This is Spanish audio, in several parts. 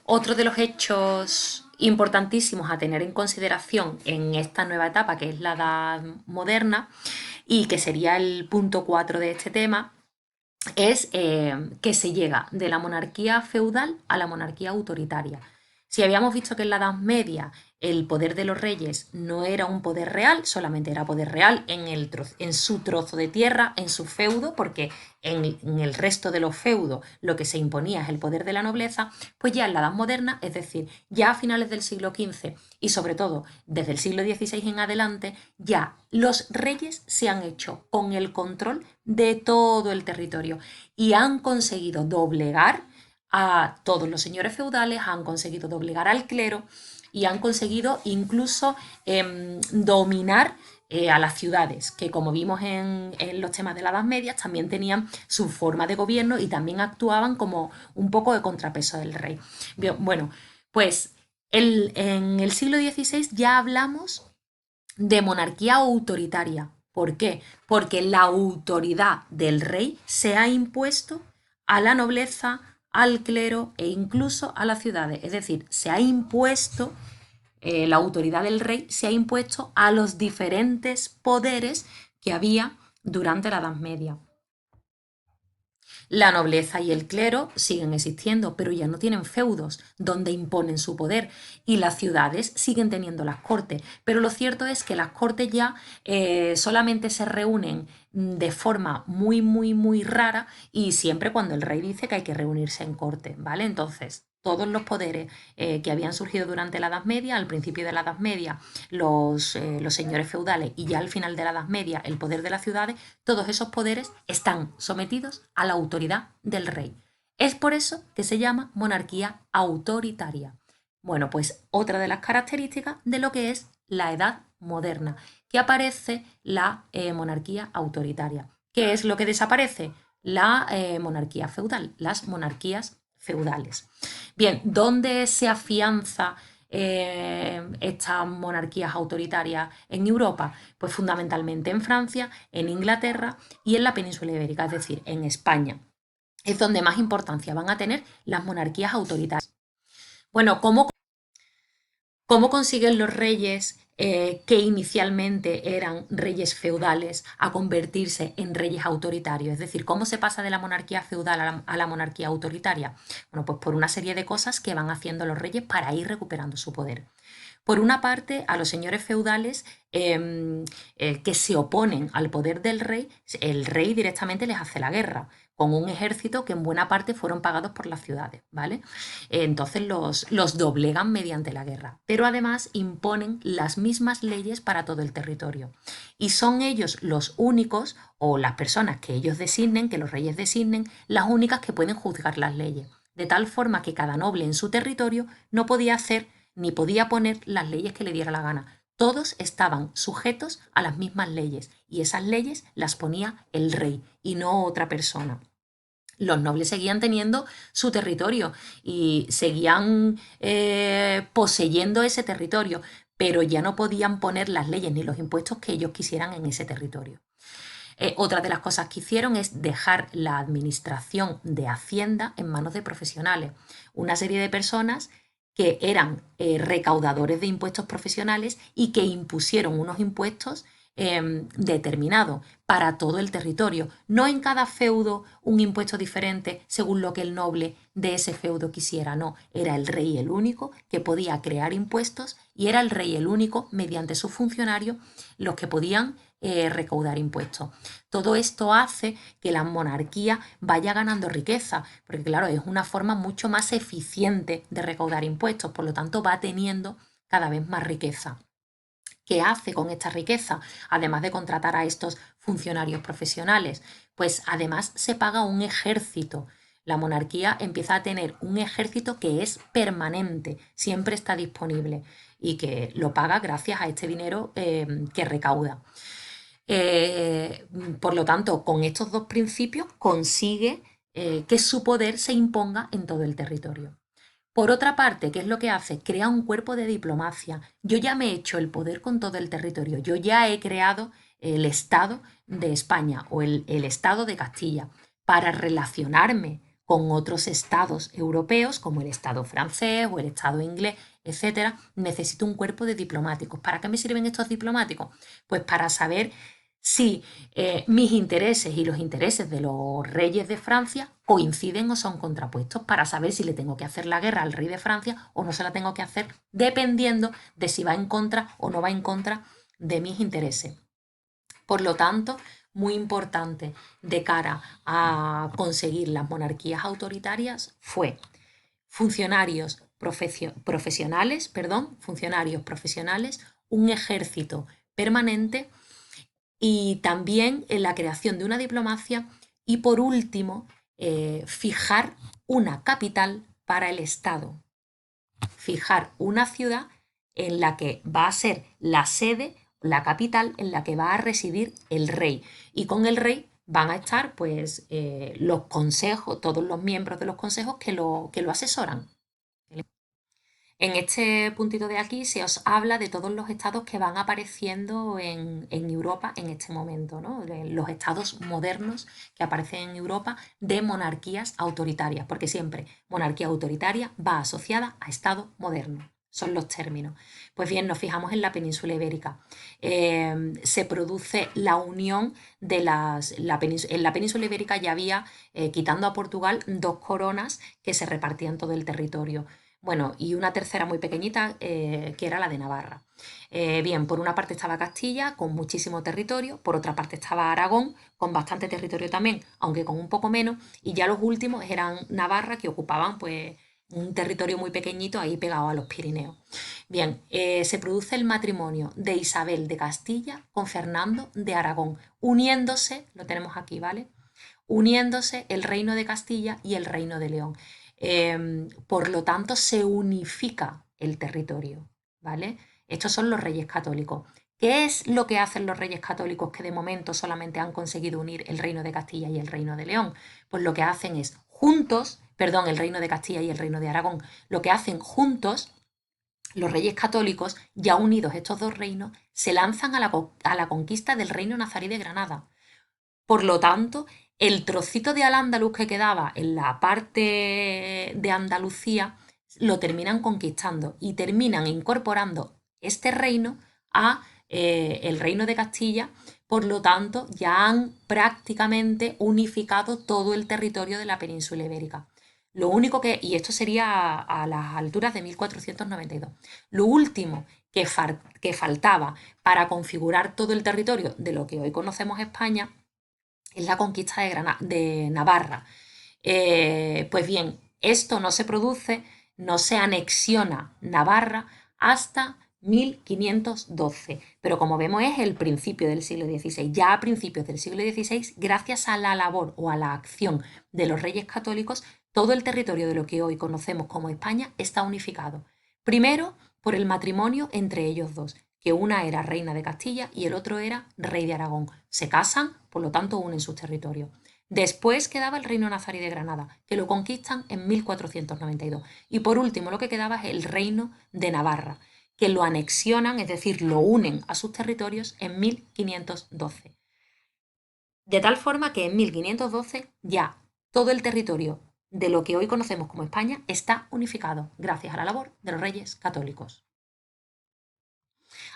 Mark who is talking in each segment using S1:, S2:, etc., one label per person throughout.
S1: Otro de los hechos importantísimos a tener en consideración en esta nueva etapa, que es la Edad Moderna, y que sería el punto 4 de este tema, es que se llega de la monarquía feudal a la monarquía autoritaria. Si habíamos visto que en la Edad Media el poder de los reyes no era un poder real, solamente era poder real en su trozo de tierra, en su feudo, porque en el resto de los feudos lo que se imponía es el poder de la nobleza, pues ya en la Edad Moderna, es decir, ya a finales del siglo XV y sobre todo desde el siglo XVI en adelante, ya los reyes se han hecho con el control de todo el territorio y han conseguido doblegar a todos los señores feudales, han conseguido doblegar al clero y han conseguido incluso dominar a las ciudades, que como vimos en los temas de la Edad Media, también tenían su forma de gobierno y también actuaban como un poco de contrapeso del rey. Bien, bueno, pues en el siglo XVI ya hablamos de monarquía autoritaria. ¿Por qué? Porque la autoridad del rey se ha impuesto a la nobleza, al clero e incluso a las ciudades. Es decir, se ha impuesto, la autoridad del rey se ha impuesto a los diferentes poderes que había durante la Edad Media. La nobleza y el clero siguen existiendo, pero ya no tienen feudos donde imponen su poder y las ciudades siguen teniendo las cortes. Pero lo cierto es que las cortes ya solamente se reúnen de forma muy, muy, muy rara y siempre cuando el rey dice que hay que reunirse en corte, ¿vale? Entonces, todos los poderes que habían surgido durante la Edad Media, al principio de la Edad Media, los señores feudales y ya al final de la Edad Media el poder de las ciudades, todos esos poderes están sometidos a la autoridad del rey. Es por eso que se llama monarquía autoritaria. Bueno, pues otra de las características de lo que es la Edad Moderna, que aparece la monarquía autoritaria. ¿Qué es lo que desaparece? La monarquía feudal, las monarquías feudales. Bien, ¿dónde se afianza estas monarquías autoritarias en Europa? Pues fundamentalmente en Francia, en Inglaterra y en la península ibérica, es decir, en España. Es donde más importancia van a tener las monarquías autoritarias. Bueno, ¿cómo consiguen los reyes que inicialmente eran reyes feudales a convertirse en reyes autoritarios? Es decir, ¿cómo se pasa de la monarquía feudal a la monarquía autoritaria? Bueno, pues por una serie de cosas que van haciendo los reyes para ir recuperando su poder. Por una parte, a los señores feudales que se oponen al poder del rey, el rey directamente les hace la guerra, con un ejército que en buena parte fueron pagados por las ciudades, ¿vale? Entonces los doblegan mediante la guerra, pero además imponen las mismas leyes para todo el territorio. Y son ellos los únicos, o las personas que ellos designen, que los reyes designen, las únicas que pueden juzgar las leyes, de tal forma que cada noble en su territorio no podía hacer ni podía poner las leyes que le diera la gana. Todos estaban sujetos a las mismas leyes y esas leyes las ponía el rey y no otra persona. Los nobles seguían teniendo su territorio y seguían poseyendo ese territorio, pero ya no podían poner las leyes ni los impuestos que ellos quisieran en ese territorio. Otra de las cosas que hicieron es dejar la administración de Hacienda en manos de profesionales, una serie de personas que eran recaudadores de impuestos profesionales y que impusieron unos impuestos determinados para todo el territorio, no en cada feudo un impuesto diferente según lo que el noble de ese feudo quisiera, no, era el rey el único que podía crear impuestos y era el rey el único mediante sus funcionarios los que podían recaudar impuestos. Todo esto hace que la monarquía vaya ganando riqueza, porque claro, es una forma mucho más eficiente de recaudar impuestos, por lo tanto va teniendo cada vez más riqueza. ¿Qué hace con esta riqueza? Además de contratar a estos funcionarios profesionales, pues además se paga un ejército. La monarquía empieza a tener un ejército que es permanente, siempre está disponible y que lo paga gracias a este dinero que recauda. Eh, por lo tanto, con estos dos principios consigue que su poder se imponga en todo el territorio. Por otra parte, ¿qué es lo que hace? Crea un cuerpo de diplomacia. Yo ya me he hecho el poder con todo el territorio. Yo ya he creado el Estado de España o el Estado de Castilla para relacionarme con otros estados europeos, como el estado francés o el estado inglés, etcétera, necesito un cuerpo de diplomáticos. ¿Para qué me sirven estos diplomáticos? Pues para saber si mis intereses y los intereses de los reyes de Francia coinciden o son contrapuestos, para saber si le tengo que hacer la guerra al rey de Francia o no se la tengo que hacer, dependiendo de si va en contra o no va en contra de mis intereses. Por lo tanto, muy importante de cara a conseguir las monarquías autoritarias fue funcionarios profesionales, un ejército permanente y también en la creación de una diplomacia y por último fijar una capital para el Estado, fijar una ciudad en la que va a ser la sede, la capital en la que va a residir el rey y con el rey van a estar pues los consejos, todos los miembros de los consejos que lo asesoran. En este puntito de aquí se os habla de todos los estados que van apareciendo en Europa en este momento, ¿no? Los estados modernos que aparecen en Europa de monarquías autoritarias, porque siempre monarquía autoritaria va asociada a estado moderno. Son los términos. Pues bien, nos fijamos en la península ibérica. Se produce la unión de en la península ibérica ya había, quitando a Portugal, dos coronas que se repartían todo el territorio. Bueno, y una tercera muy pequeñita, que era la de Navarra. Bien, por una parte estaba Castilla, con muchísimo territorio, por otra parte estaba Aragón, con bastante territorio también, aunque con un poco menos, y ya los últimos eran Navarra, que ocupaban pues un territorio muy pequeñito ahí pegado a los Pirineos. Bien, se produce el matrimonio de Isabel de Castilla con Fernando de Aragón, uniéndose, lo tenemos aquí, ¿vale? Uniéndose el reino de Castilla y el reino de León. Por lo tanto, se unifica el territorio, ¿vale? Estos son los reyes católicos. ¿Qué es lo que hacen los reyes católicos que de momento solamente han conseguido unir el reino de Castilla y el reino de León? Pues lo que hacen es juntos, perdón, el reino de Castilla y el reino de Aragón, lo que hacen juntos los reyes católicos, ya unidos estos dos reinos, se lanzan a la conquista del reino nazarí de Granada. Por lo tanto, el trocito de Al-Ándalus que quedaba en la parte de Andalucía lo terminan conquistando y terminan incorporando este reino a el reino de Castilla. Por lo tanto, ya han prácticamente unificado todo el territorio de la península ibérica. Lo único que, y esto sería a las alturas de 1492, lo último que faltaba para configurar todo el territorio de lo que hoy conocemos España es la conquista de Navarra. Pues bien, esto no se produce, no se anexiona Navarra hasta 1512, pero como vemos es el principio del siglo XVI. Ya a principios del siglo XVI, gracias a la labor o a la acción de los reyes católicos, todo el territorio de lo que hoy conocemos como España está unificado. Primero, por el matrimonio entre ellos dos, que una era reina de Castilla y el otro era rey de Aragón. Se casan, por lo tanto unen sus territorios. Después quedaba el reino nazarí de Granada, que lo conquistan en 1492. Y por último, lo que quedaba es el reino de Navarra, que lo anexionan, es decir, lo unen a sus territorios en 1512. De tal forma que en 1512 ya todo el territorio de lo que hoy conocemos como España está unificado, gracias a la labor de los reyes católicos.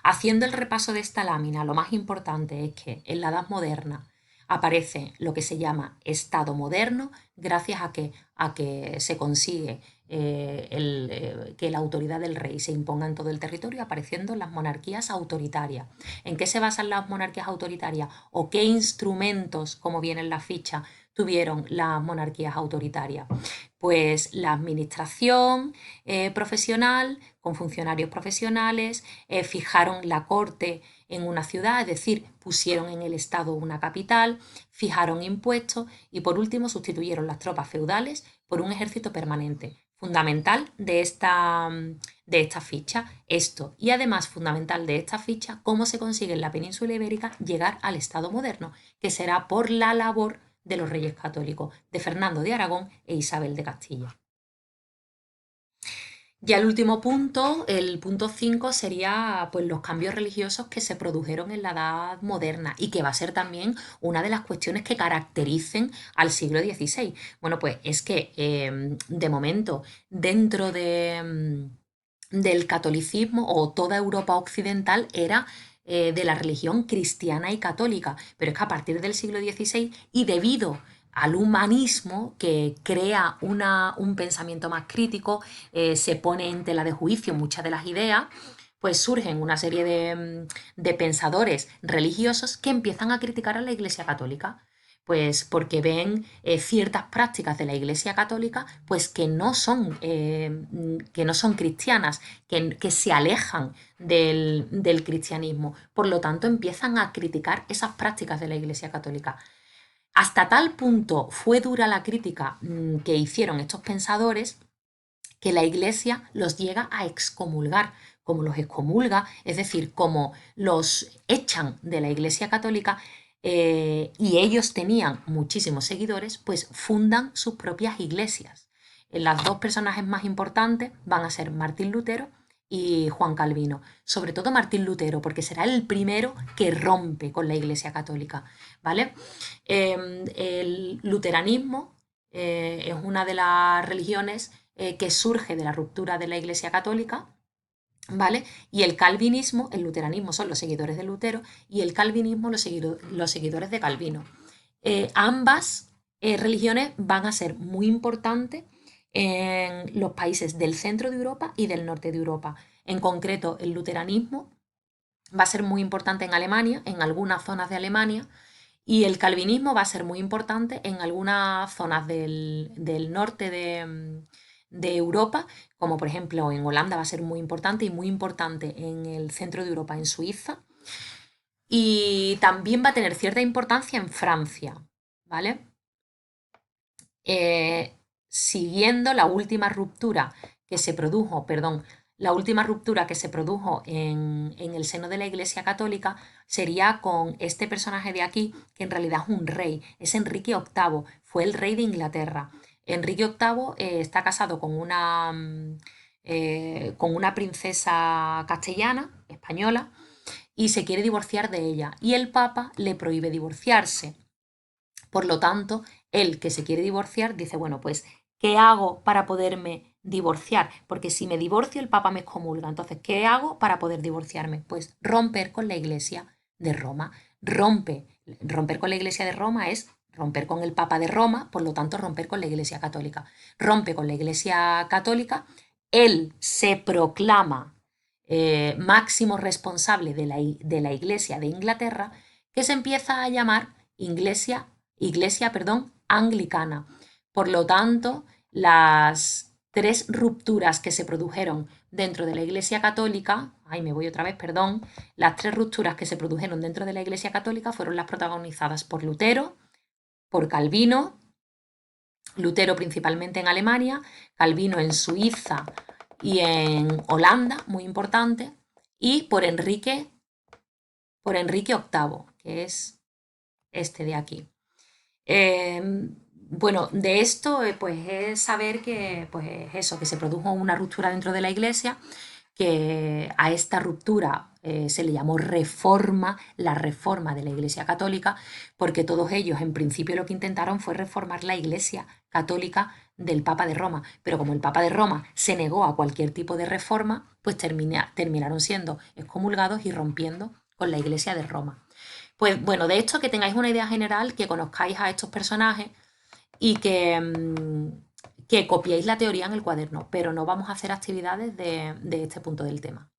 S1: Haciendo el repaso de esta lámina, lo más importante es que en la Edad Moderna aparece lo que se llama Estado moderno, gracias a que se consigue que la autoridad del rey se imponga en todo el territorio, apareciendo las monarquías autoritarias. ¿En qué se basan las monarquías autoritarias o qué instrumentos, como viene en la ficha, tuvieron las monarquías autoritarias? Pues la administración profesional, con funcionarios profesionales, fijaron la corte en una ciudad, es decir, pusieron en el Estado una capital, fijaron impuestos y por último sustituyeron las tropas feudales por un ejército permanente. Fundamental de esta ficha esto y además fundamental de esta ficha cómo se consigue en la península ibérica llegar al Estado moderno, que será por la labor de los reyes católicos, de Fernando de Aragón e Isabel de Castilla. Ya el último punto, el punto 5 sería pues los cambios religiosos que se produjeron en la Edad Moderna y que va a ser también una de las cuestiones que caractericen al siglo XVI. Bueno, pues es que de momento dentro del catolicismo o toda Europa occidental era de la religión cristiana y católica, pero es que a partir del siglo XVI y debido al humanismo que crea un pensamiento más crítico, se pone en tela de juicio muchas de las ideas, pues surgen una serie de pensadores religiosos que empiezan a criticar a la Iglesia Católica. Pues porque ven ciertas prácticas de la Iglesia Católica pues que no son cristianas, que se alejan del cristianismo. Por lo tanto, empiezan a criticar esas prácticas de la Iglesia Católica. Hasta tal punto fue dura la crítica que hicieron estos pensadores que la Iglesia los llega a excomulgar, como los excomulga, es decir, como los echan de la Iglesia Católica y ellos tenían muchísimos seguidores, pues fundan sus propias iglesias. Las dos personajes más importantes van a ser Martín Lutero y Juan Calvino, sobre todo Martín Lutero, porque será el primero que rompe con la Iglesia Católica, ¿vale? El luteranismo es una de las religiones que surge de la ruptura de la Iglesia Católica, ¿vale? Y el calvinismo, el luteranismo son los seguidores de Lutero y el calvinismo los seguidores de Calvino. Ambas religiones van a ser muy importantes en los países del centro de Europa y del norte de Europa. En concreto, el luteranismo va a ser muy importante en Alemania, en algunas zonas de Alemania, y el calvinismo va a ser muy importante en algunas zonas del norte de Europa, como por ejemplo en Holanda va a ser muy importante y muy importante en el centro de Europa, en Suiza. Y también va a tener cierta importancia en Francia, ¿vale? Eh, Siguiendo la última ruptura que se produjo, perdón, la última ruptura que se produjo en el seno de la Iglesia Católica sería con este personaje de aquí, que en realidad es un rey, es Enrique VIII, fue el rey de Inglaterra. Enrique VIII está casado con una princesa castellana, española, y se quiere divorciar de ella. Y el Papa le prohíbe divorciarse. Por lo tanto, él que se quiere divorciar dice, bueno, pues, ¿qué hago para poderme divorciar? Porque si me divorcio, el Papa me excomulga. Entonces, ¿qué hago para poder divorciarme? Pues romper con la Iglesia de Roma. Romper con la Iglesia de Roma es romper con el Papa de Roma, por lo tanto, romper con la Iglesia Católica. Rompe con la Iglesia Católica, él se proclama máximo responsable de la Iglesia de Inglaterra, que se empieza a llamar Iglesia, perdón, anglicana. Por lo tanto, las tres rupturas que se produjeron dentro de la Iglesia Católica, ay, me voy otra vez, perdón, las tres rupturas que se produjeron dentro de la Iglesia Católica fueron las protagonizadas por Lutero, por Calvino, Lutero principalmente en Alemania, Calvino en Suiza y en Holanda, muy importante, y por Enrique VIII, que es este de aquí. Bueno, de esto pues es saber que pues eso, que se produjo una ruptura dentro de la iglesia, que a esta ruptura se le llamó reforma, la reforma de la Iglesia Católica, porque todos ellos en principio lo que intentaron fue reformar la Iglesia Católica del Papa de Roma, pero como el Papa de Roma se negó a cualquier tipo de reforma, pues terminaron siendo excomulgados y rompiendo con la Iglesia de Roma. Pues bueno, de esto que tengáis una idea general, que conozcáis a estos personajes y que copiéis la teoría en el cuaderno, pero no vamos a hacer actividades de este punto del tema.